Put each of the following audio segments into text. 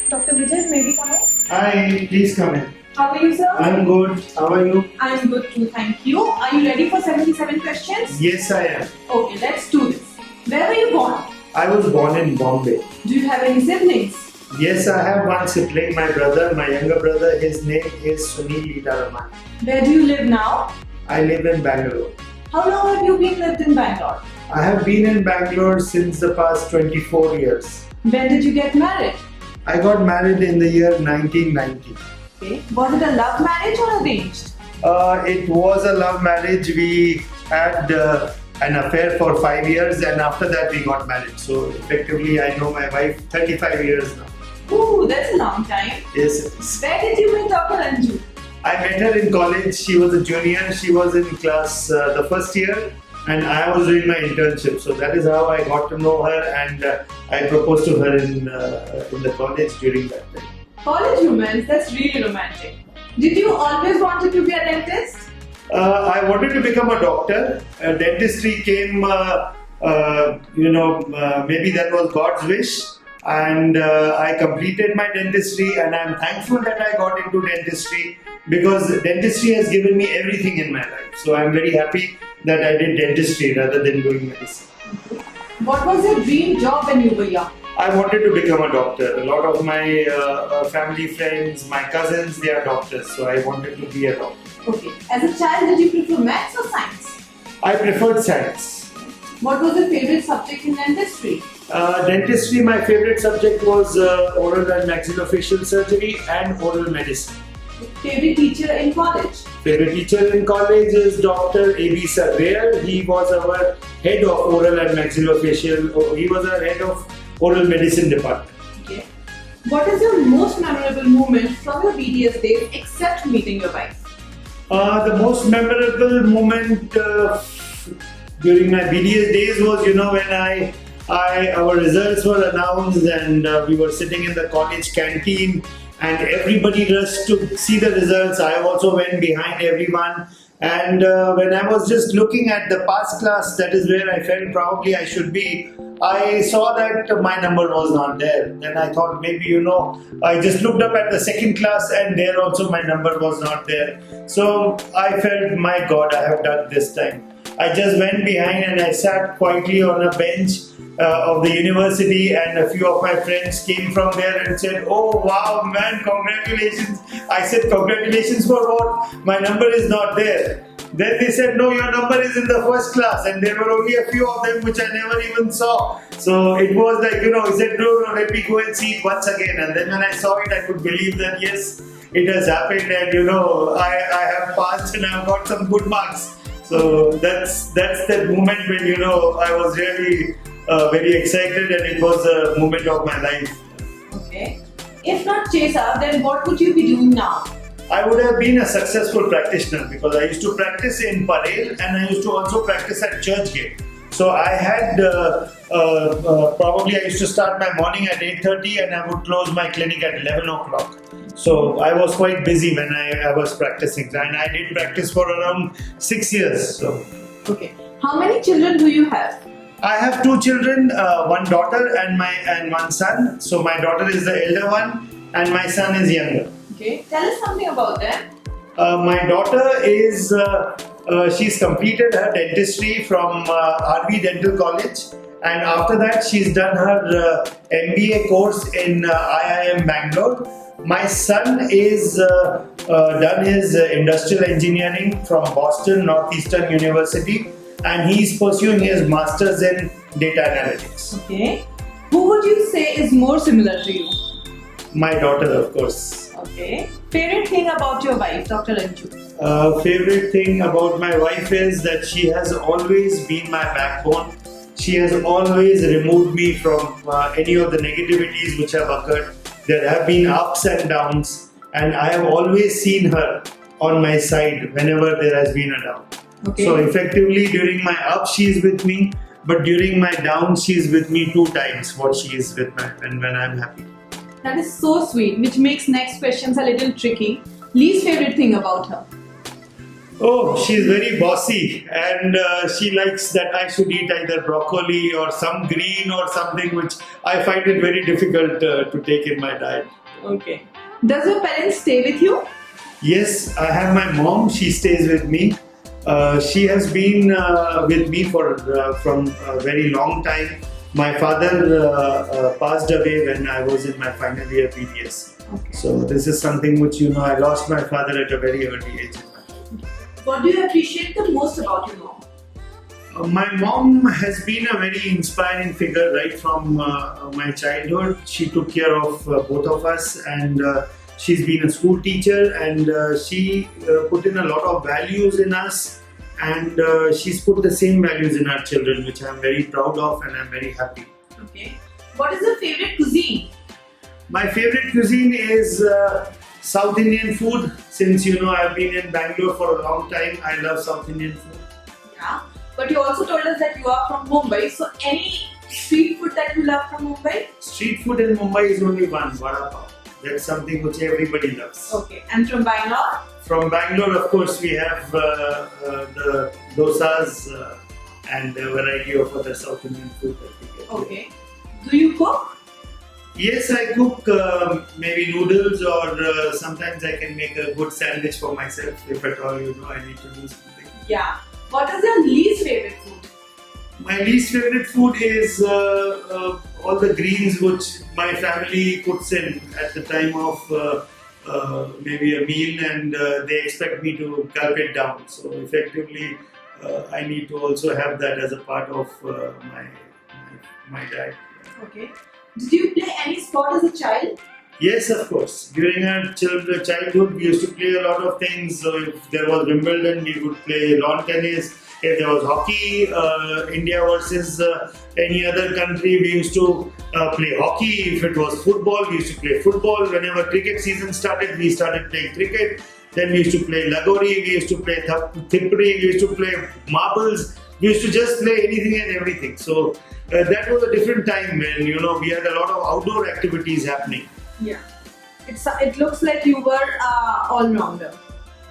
Dr. Vijay, may we come in? Hi, please come in. How are you, sir? I'm good. How are you? I'm good too, thank you. Are you ready for 77 questions? Yes, I am. Okay, let's do this. Where were you born? I was born in Bombay. Do you have any siblings? Yes, I have one sibling, my brother, my younger brother. His name is Sunil Leedaraman. Where do you live now? I live in Bangalore. How long have you been lived in Bangalore? I have been in Bangalore since the past 24 years. When did you get married? I got married in the year 1990. Okay. Was it a love marriage or arranged? It was a love marriage. We had an affair for 5 years and after that we got married. So effectively I know my wife 35 years now. Ooh, that's a long time. Yes. Where did you meet Dr. Anju? I met her in college. She was a junior. She was in class the first year and I was doing my internship. So that is how I got to know her and I proposed to her in the college during that time. College romance, that's really romantic. Did you always wanted to be a dentist? I wanted to become a doctor. Dentistry came, maybe that was God's wish. And I completed my dentistry and I'm thankful that I got into dentistry because dentistry has given me everything in my life. So I'm very happy that I did dentistry rather than doing medicine. What was your dream job when you were young? I wanted to become a doctor. A lot of my family friends, my cousins, they are doctors. So I wanted to be a doctor. Okay. As a child, did you prefer maths or science? I preferred science. What was your favorite subject in dentistry? Dentistry, my favorite subject was oral and maxillofacial surgery and oral medicine. Favorite teacher in college? Favorite teacher in college is Dr. A.B. Sarvayar. He was our head of oral and maxillofacial. He was our head of oral medicine department. Okay. What is your most memorable moment from your BDS days except meeting your wife? The most memorable moment during my BDS days was, when our results were announced and we were sitting in the college canteen and everybody rushed to see the results. I also went behind everyone and when I was just looking at the pass class, that is where I felt probably I should be, I saw that my number was not there. Then I thought maybe, I just looked up at the second class and there also my number was not there. So I felt, my God, I have done this time. I just went behind and I sat quietly on a bench of the university and a few of my friends came from there and said, "Oh wow man, congratulations." I said, "Congratulations for what? My number is not there." Then they said, "No, your number is in the first class," and there were only a few of them which I never even saw. So it was like, he said, no, let me go and see it once again. And then when I saw it, I could believe that yes, it has happened and I have passed and I've got some good marks. So that's that moment when I was really very excited and it was a moment of my life. Okay. If not Chesa, then what would you be doing now? I would have been a successful practitioner because I used to practice in Parel and I used to also practice at Churchgate. So I had probably I used to start my morning at 8:30 and I would close my clinic at 11 o'clock. So I was quite busy when I was practicing and I did practice for around 6 years. So. Okay. How many children do you have? I have 2 children, one daughter and one son. So my daughter is the elder one and my son is younger. Okay. Tell us something about them. My daughter is, she's completed her dentistry from RV Dental College and after that she's done her MBA course in IIM Bangalore. My son is done his industrial engineering from Boston Northeastern University and he's pursuing his masters in data analytics. Okay. Who would you say is more similar to you? My daughter, of course. Okay. Favorite thing about your wife, Dr. Anju? Favorite thing about my wife is that she has always been my backbone. She has always removed me from any of the negativities which have occurred. There have been ups and downs and I have always seen her on my side whenever there has been a down. Okay. So effectively during my up she is with me, but during my down she is with me 2 times what she is with me when I'm happy. That is so sweet, which makes next questions a little tricky. Least favorite thing about her? Oh, she's very bossy, and she likes that I should eat either broccoli or some green or something, which I find it very difficult to take in my diet. Okay. Does your parents stay with you? Yes, I have my mom. She stays with me. She has been with me from a very long time. My father passed away when I was in my final year BDS. Okay. So this is something which I lost my father at a very early age. What do you appreciate the most about your mom? My mom has been a very inspiring figure right from my childhood. She took care of both of us, and she's been a school teacher, and she put in a lot of values in us, and she's put the same values in our children, which I'm very proud of, and I'm very happy. Okay. What is your favorite cuisine? My favorite cuisine is South Indian food. Since I've been in Bangalore for a long time, I love South Indian food. Yeah. But you also told us that you are from Mumbai. So any street food that you love from Mumbai? Street food in Mumbai is only one, vada pav. That's something which everybody loves. Okay. And from Bangalore? From Bangalore, of course, we have the dosas and a variety of other South Indian food that we get. Okay. Do you cook? Yes, I cook maybe noodles, or sometimes I can make a good sandwich for myself if at all I need to do something. Yeah. What is your least favorite food? My least favorite food is all the greens which my family puts in at the time of maybe a meal, and they expect me to gulp it down. So effectively, I need to also have that as a part of my diet. Okay. Did you play any sport as a child? Yes, of course. During our childhood, we used to play a lot of things. So if there was Wimbledon, we would play lawn tennis. If there was hockey, India versus any other country, we used to play hockey. If it was football, we used to play football. Whenever cricket season started, we started playing cricket. Then we used to play lagori, we used to play thipri, we used to play marbles. We used to just play anything and everything. So that was a different time when we had a lot of outdoor activities happening. Yeah. It looks like you were all-rounder.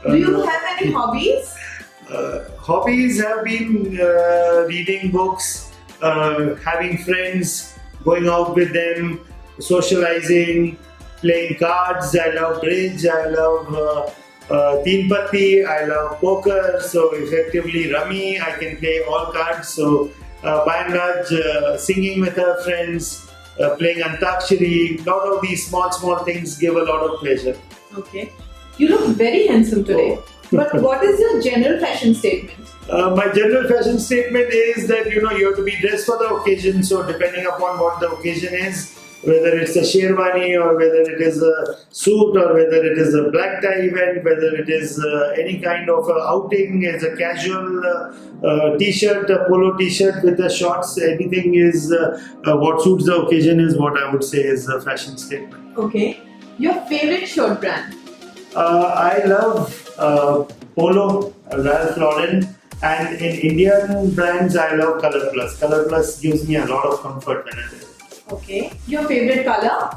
Do you have any hobbies? Hobbies have been reading books, having friends, going out with them, socializing, playing cards. I love bridge, I love teen patti, I love poker. So effectively rummy, I can play all cards. So by and large, singing with our friends, playing Antakshari, lot of these small things give a lot of pleasure. Okay. You look very handsome today. But what is your general fashion statement? My general fashion statement is that you have to be dressed for the occasion. So depending upon what the occasion is, whether it's a sherwani or whether it is a suit or whether it is a black tie event, whether it is any kind of outing, as a casual t-shirt, a polo t-shirt with the shorts, anything is what suits the occasion is what I would say is a fashion statement. Okay. Your favorite shirt brand? I love Polo, Ralph Lauren, and in Indian brands I love Color Plus. Color Plus gives me a lot of comfort when I wear it. Okay. Your favorite color?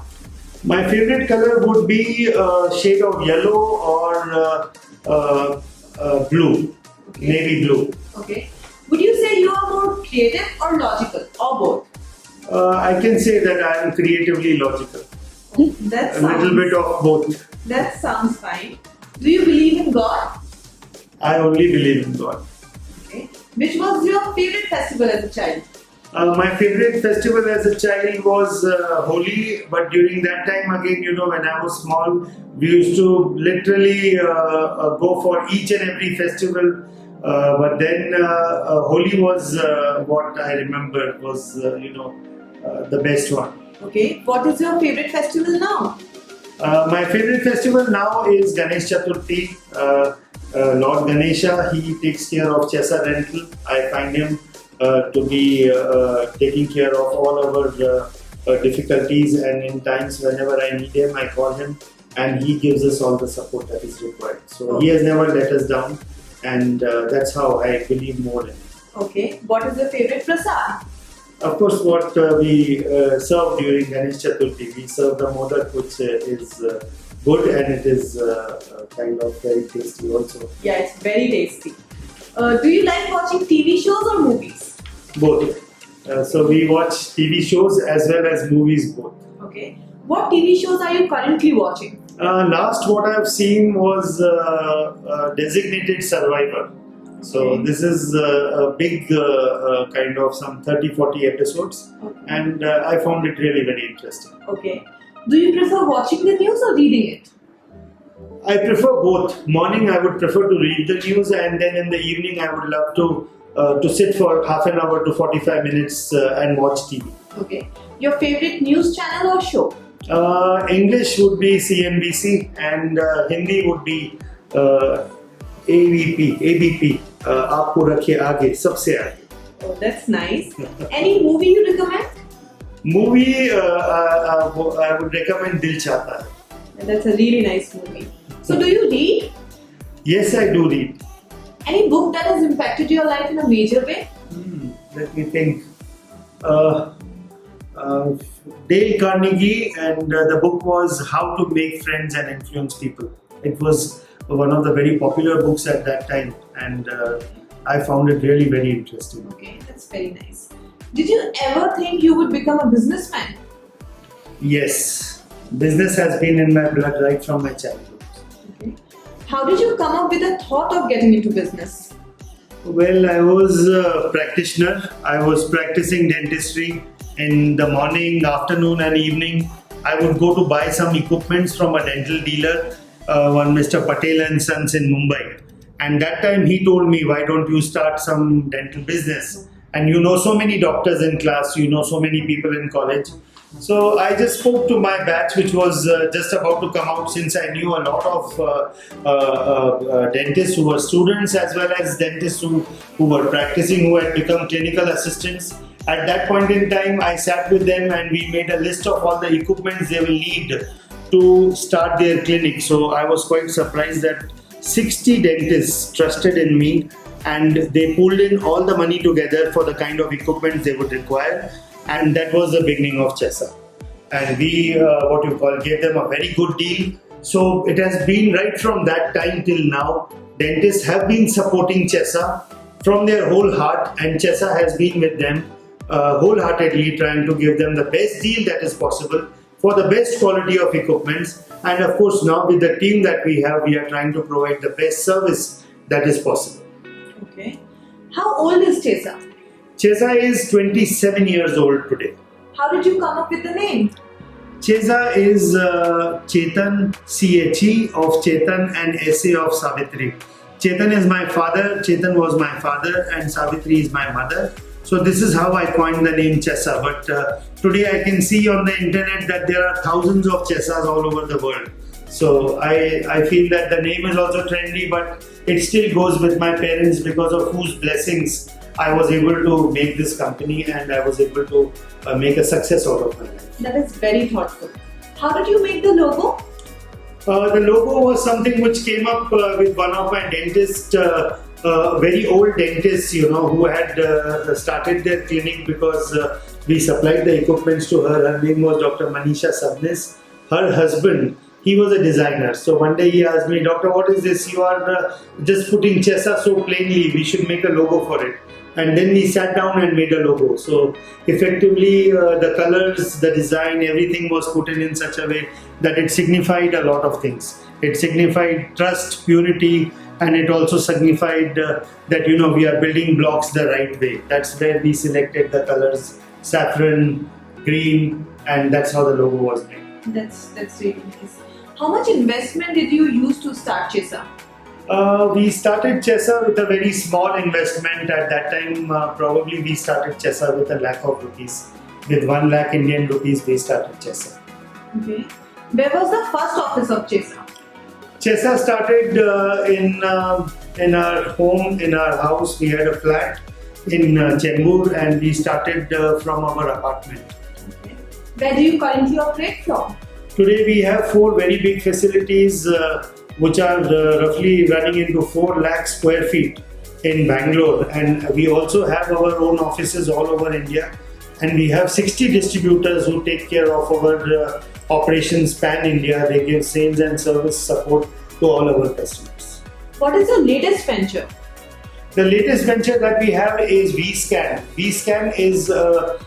My favorite color would be a shade of yellow or blue, Okay. navy blue. Okay. Would you say you are more creative or logical or both? I can say that I am creatively logical. That A little bit of both. That sounds fine. Do you believe in God? I only believe in God. Okay. Which was your favorite festival as a child? My favorite festival as a child was Holi, but during that time again, when I was small, we used to literally go for each and every festival. But then Holi was what I remember was, the best one. Okay. What is your favorite festival now? My favorite festival now is Ganesh Chaturthi. Lord Ganesha, he takes care of Chesa Rental. I find him to be taking care of all our difficulties, and in times whenever I need him, I call him and he gives us all the support that is required. So he has never let us down, and that's how I believe more in him. Okay. What is your favorite prasad? Of course, what we serve during Ganesh Chaturthi, we serve the modak, which is good, and it is kind of very tasty also. Yeah, it's very tasty. Do you like watching TV shows or movies? Both. So we watch TV shows as well as movies both. Okay. What TV shows are you currently watching? Last what I've seen was Designated Survivor. So Okay. this is a big kind of some 30-40 episodes, Okay. and I found it really very interesting. Okay. Do you prefer watching the news or reading it? I prefer both. Morning I would prefer to read the news, and then in the evening I would love to sit for half an hour to 45 minutes and watch TV. Okay. Your favorite news channel or show? English would be CNBC, and Hindi would be ABP. आपको रखे आगे सबसे आगे. Oh, that's nice. Any movie you recommend? Movie I would recommend Dil Chahta Hai. That's a really nice movie. So, do you read? Yes, I do read. Any book that has impacted your life in a major way? Let me think. Dale Carnegie, and the book was How to Make Friends and Influence People. It was one of the very popular books at that time, and I found it really very interesting. Okay, that's very nice. Did you ever think you would become a businessman? Yes, business has been in my blood right from my childhood. Okay. How did you come up with the thought of getting into business? Well, I was a practitioner. I was practicing dentistry in the morning, afternoon, and evening. I would go to buy some equipments from a dental dealer, one Mr. Patel and Sons in Mumbai. And that time he told me, why don't you start some dental business? And you know so many doctors in class, you know so many people in college. So I just spoke to my batch, which was just about to come out, since I knew a lot of dentists who were students as well as dentists who were practicing, who had become clinical assistants. At that point in time, I sat with them and we made a list of all the equipments they will need to start their clinic. So I was quite surprised that 60 dentists trusted in me, and they pulled in all the money together for the kind of equipment they would require. And that was the beginning of Chessa. And we, gave them a very good deal. So it has been right from that time till now, dentists have been supporting Chessa from their whole heart, and Chessa has been with them wholeheartedly, trying to give them the best deal that is possible for the best quality of equipments. And of course, now with the team that we have, we are trying to provide the best service that is possible. Okay. How old is Chessa? Chessa is 27 years old today. How did you come up with the name? Chessa is Chetan, CHE of Chetan and SA of Savitri. Chetan is my father, Chetan was my father, and Savitri is my mother. So this is how I coined the name Chessa. But today I can see on the internet that there are thousands of Chessas all over the world. So I feel that the name is also trendy, but it still goes with my parents, because of whose blessings I was able to make this company, and I was able to make a success out of my life. That is very thoughtful. How did you make the logo? The logo was something which came up with one of my dentists, very old dentists, who had started their clinic because we supplied the equipments to her. Her name was Dr. Manisha Sabnis. Her husband, he was a designer. So one day he asked me, Doctor, what is this? You are just putting Chessa so plainly. We should make a logo for it. And then we sat down and made a logo. So effectively, the colors, the design, everything was put in such a way that it signified a lot of things. It signified trust, purity, and it also signified that we are building blocks the right way. That's where we selected the colors: saffron, green, and that's how the logo was made. That's really nice. How much investment did you use to start Chessa? We started Chessa with a very small investment. At that time, probably we started Chessa with ₹1 lakh. With 1 lakh Indian rupees, we started Chessa. Okay. Where was the first office of Chessa? Chessa started in our home, in our house. We had a flat in Chembur, and we started from our apartment. Okay. Where do you currently operate from? Today we have 4 very big facilities which are roughly running into 4 lakh square feet in Bangalore, and we also have our own offices all over India. and we have 60 distributors who take care of our operations pan India. They give sales and service support to all our customers. What is your latest venture? The latest venture that we have is VScan. VScan is a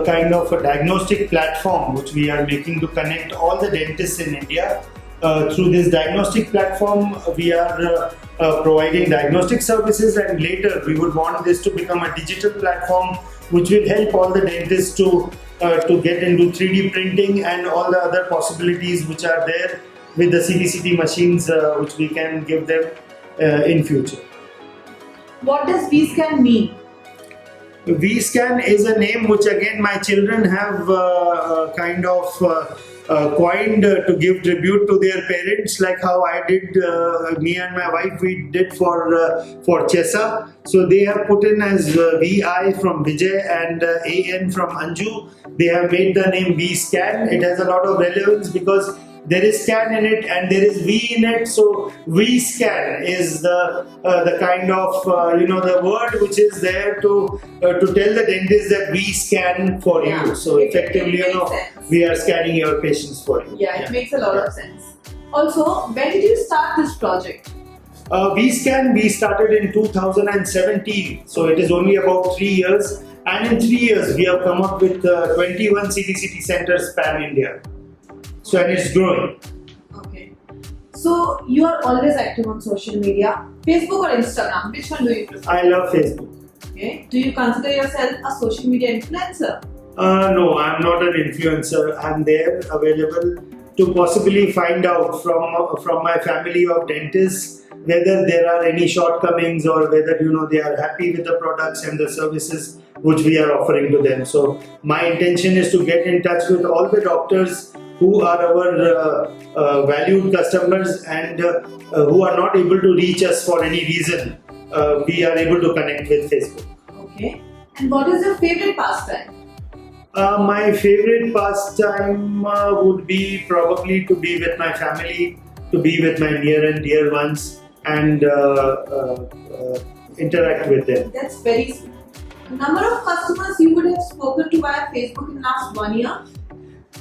kind of a diagnostic platform which we are making to connect all the dentists in India. Through this diagnostic platform, we are providing diagnostic services, and later we would want this to become a digital platform which will help all the dentists to get into 3D printing and all the other possibilities which are there with the CBCT machines which we can give them in future. What does VScan mean? VScan is a name which again my children have kind of coined to give tribute to their parents, like how I did, me and my wife, we did for Chessa. So they have put in as VI from Vijay and AN from Anju. They have made the name VScan. It has a lot of relevance because there is scan in it and there is V in it. So VScan is the kind of the word which is there to tell the dentist that we scan for you. So effectively, we are scanning your patients for you. Yeah, it makes a lot of sense. Also, when did you start this project? VScan, we started in 2017. So it is only about 3 years. And in 3 years, we have come up with 21 CBCT centers pan India. So, and it's growing. Okay. So, you are always active on social media. Facebook or Instagram? Which one do you prefer? I love Facebook. Okay. Do you consider yourself a social media influencer? No, I'm not an influencer. I'm there, available to possibly find out from my family of dentists whether there are any shortcomings or whether they are happy with the products and the services which we are offering to them. So my intention is to get in touch with all the doctors who are our valued customers and who are not able to reach us for any reason. We are able to connect with Facebook. Okay. And what is your favorite pastime? My favorite pastime would be probably to be with my family, to be with my near and dear ones, and interact with them. That's very sweet. The number of customers you would have spoken to via Facebook in last 1 year?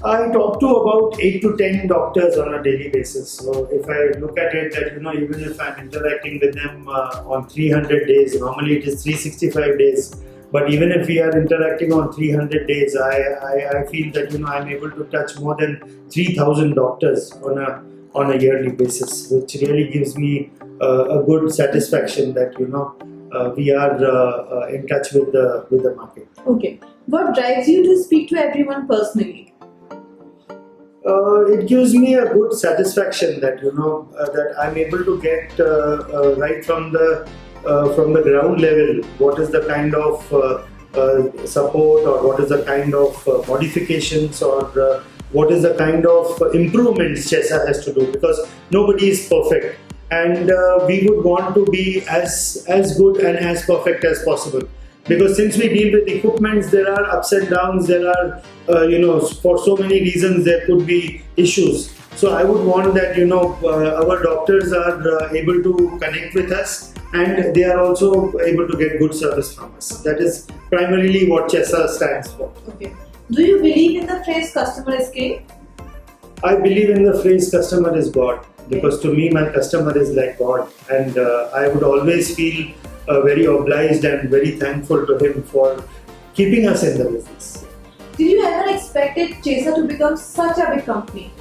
I talk to about 8 to 10 doctors on a daily basis. So if I look at it that even if I'm interacting with them on 300 days, normally it is 365 days. But even if we are interacting on 300 days, I feel that I'm able to touch more than 3,000 doctors on a yearly basis, which really gives me a good satisfaction that we are in touch with the market. Okay. What drives you to speak to everyone personally? It gives me a good satisfaction that that I'm able to get right from the ground level what is the kind of support or what is the kind of modifications or what is the kind of improvements Chessa has to do, because nobody is perfect and we would want to be as good and as perfect as possible. Because since we deal with equipments, there are ups and downs, there are, for so many reasons there could be issues. So I would want that, our doctors are able to connect with us and they are also able to get good service from us. That is primarily what Chessa stands for. Okay. Do you believe in the phrase customer is king? I believe in the phrase customer is God, because to me my customer is like God, and I would always feel very obliged and very thankful to him for keeping us in the business. Did you ever expect Chessa to become such a big company?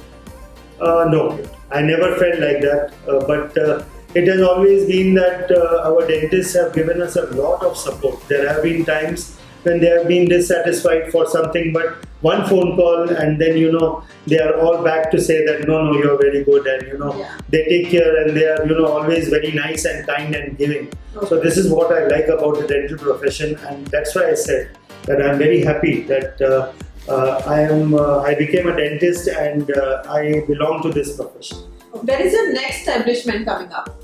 No, I never felt like that, but it has always been that our dentists have given us a lot of support. There have been times when they have been dissatisfied for something, but one phone call and then they are all back to say that no, you're very good, and they take care and they are always very nice and kind and giving. Okay. So this is what I like about the dental profession, and that's why I said that I'm very happy that I became a dentist and I belong to this profession. Where is your next establishment coming up?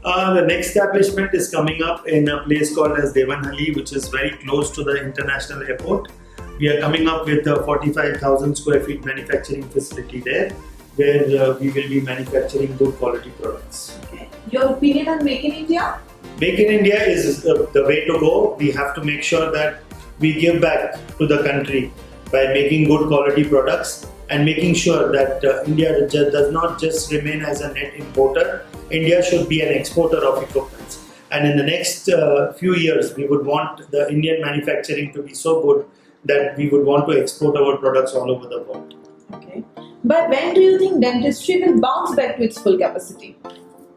The next establishment is coming up in a place called as Devanahalli, which is very close to the international airport. We are coming up with a 45,000 square feet manufacturing facility there, where we will be manufacturing good quality products. Okay. Your opinion on Make in India? Make in India is the way to go. We have to make sure that we give back to the country by making good quality products and making sure that India does not just remain as a net importer. India should be an exporter of equipment. And in the next few years, we would want the Indian manufacturing to be so good that we would want to export our products all over the world. Okay. But when do you think dentistry will bounce back to its full capacity?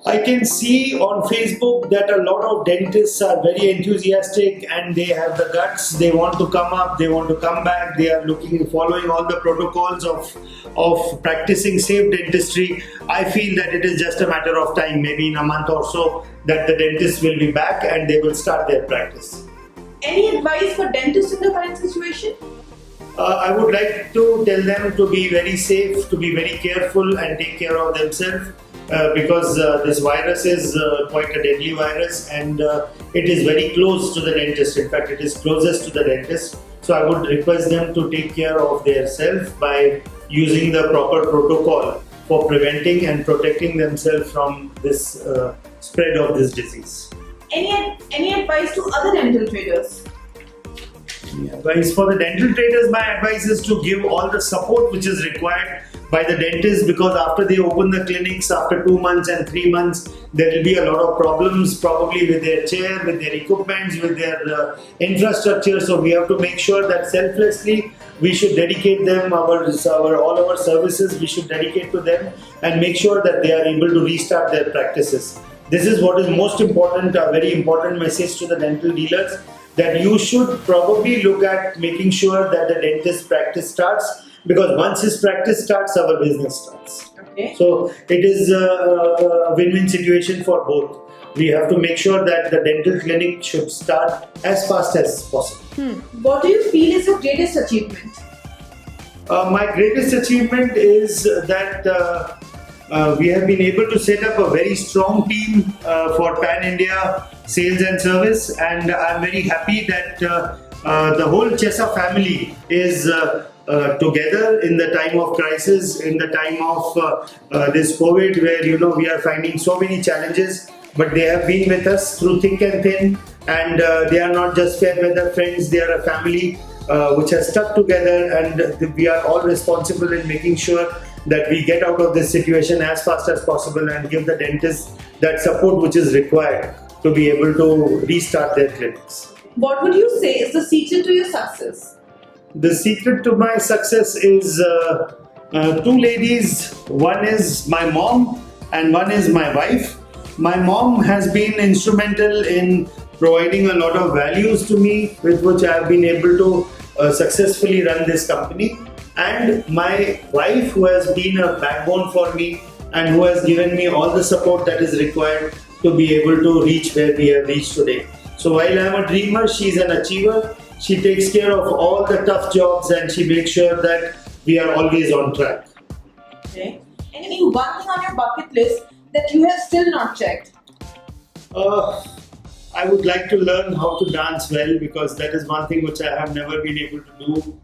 I can see on Facebook that a lot of dentists are very enthusiastic and they have the guts. They want to come up, they want to come back. They are following all the protocols of practicing safe dentistry. I feel that it is just a matter of time, maybe in a month or so, that the dentists will be back and they will start their practice. Any advice for dentists in the current situation? I would like to tell them to be very safe, to be very careful and take care of themselves. Because this virus is quite a deadly virus and it is very close to the dentist. In fact, it is closest to the dentist. So I would request them to take care of themselves by using the proper protocol for preventing and protecting themselves from this spread of this disease. Any advice to other dental traders? Advice for the dental traders, my advice is to give all the support which is required by the dentist, because after they open the clinics after 2 months and 3 months, there will be a lot of problems probably with their chair, with their equipments, with their infrastructure. So we have to make sure that selflessly we should dedicate them all our services. We should dedicate to them and make sure that they are able to restart their practices. This is what is most important, a very important message to the dental dealers, that you should probably look at making sure that the dentist practice starts, because once his practice starts, our business starts. Okay. So it is a win-win situation for both. We have to make sure that the dental clinic should start as fast as possible. What do you feel is your greatest achievement? My greatest achievement is that we have been able to set up a very strong team for Pan India sales and service, and I'm very happy that the whole Chesa family is together in the time of crisis, in the time of this COVID, where we are finding so many challenges, but they have been with us through thick and thin, and they are not just fair weather friends, they are a family which has stuck together, and we are all responsible in making sure that we get out of this situation as fast as possible and give the dentists that support which is required to be able to restart their clinics. What would you say is the secret to your success? The secret to my success is two ladies. One is my mom and one is my wife. My mom has been instrumental in providing a lot of values to me, with which I have been able to successfully run this company. And my wife, who has been a backbone for me and who has given me all the support that is required to be able to reach where we have reached today. So while I am a dreamer, she is an achiever. She takes care of all the tough jobs and she makes sure that we are always on track. Okay. Any one thing on your bucket list that you have still not checked? I would like to learn how to dance well, because that is one thing which I have never been able to do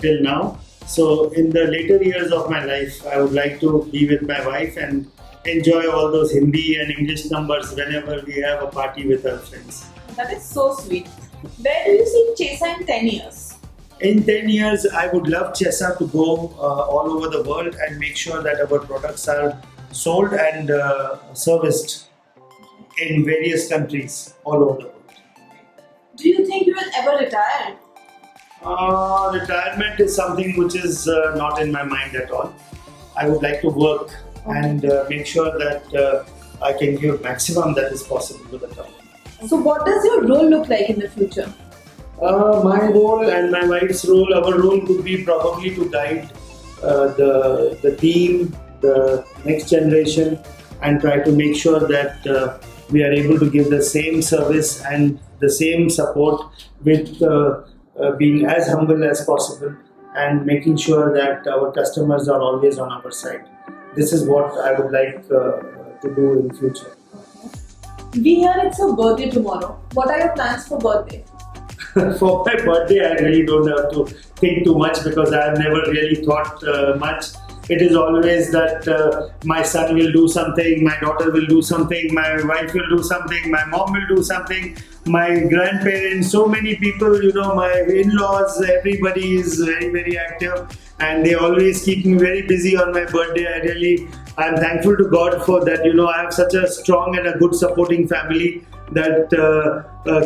till now. So in the later years of my life, I would like to be with my wife and enjoy all those Hindi and English numbers whenever we have a party with our friends. That is so sweet. Where do you see Chesa in 10 years? In 10 years, I would love Chesa to go all over the world and make sure that our products are sold and serviced in various countries all over the world. Do you think you will ever retire? Retirement is something which is not in my mind at all. I would like to work and make sure that I can give maximum that is possible to the company. So what does your role look like in the future? My role and my wife's role, our role would be probably to guide the team, the next generation, and try to make sure that we are able to give the same service and the same support with being as humble as possible and making sure that our customers are always on our side. This is what I would like to do in future. We hear it's your birthday tomorrow. What are your plans for birthday? For my birthday, I really don't have to think too much, because I have never really thought much. it is always that my son will do something, my daughter will do something, my wife will do something, my mom will do something, my grandparents, so many people, my in-laws, everybody is very, very active, and they always keep me very busy on my birthday. I'm thankful to God for that. I have such a strong and a good supporting family that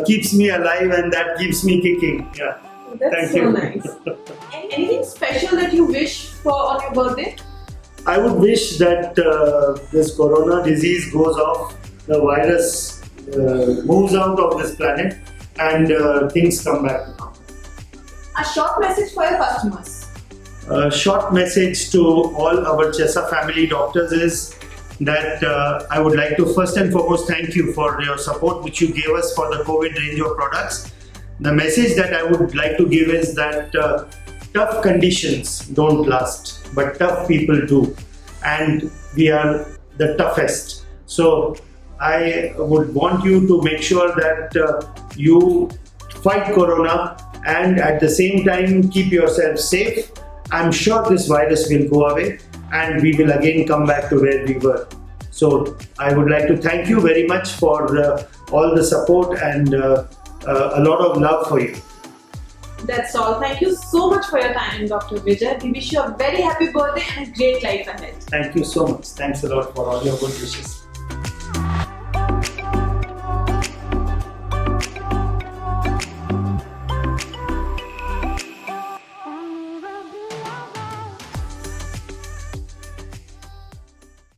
keeps me alive and that keeps me kicking. Yeah. That's Thank so you. nice. Anything special that you wish for on your birthday? I would wish that this corona disease goes off, the virus moves out of this planet, and things come back to normal. A short message for your customers. A short message to all our Chessa family doctors is that I would like to first and foremost thank you for your support which you gave us for the COVID range of products. The message that I would like to give is that tough conditions don't last, but tough people do, and we are the toughest. So I would want you to make sure that you fight corona and at the same time keep yourself safe. I'm sure this virus will go away and we will again come back to where we were. So I would like to thank you very much for all the support and a lot of love for you. That's all. Thank you so much for your time, Dr. Vijay. We wish you a very happy birthday and a great life ahead. Thank you so much. Thanks a lot for all your good wishes.